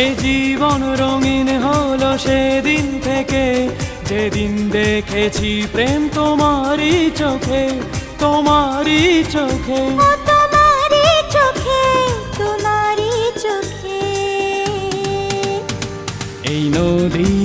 এই জীবন রঙিন হলো সেদিন থেকে, যেদিন দেখেছি প্রেম তোমারই চোখে, তোমারই চোখে। ও তোমারই চোখে, তোমারই চোখে। এই নদী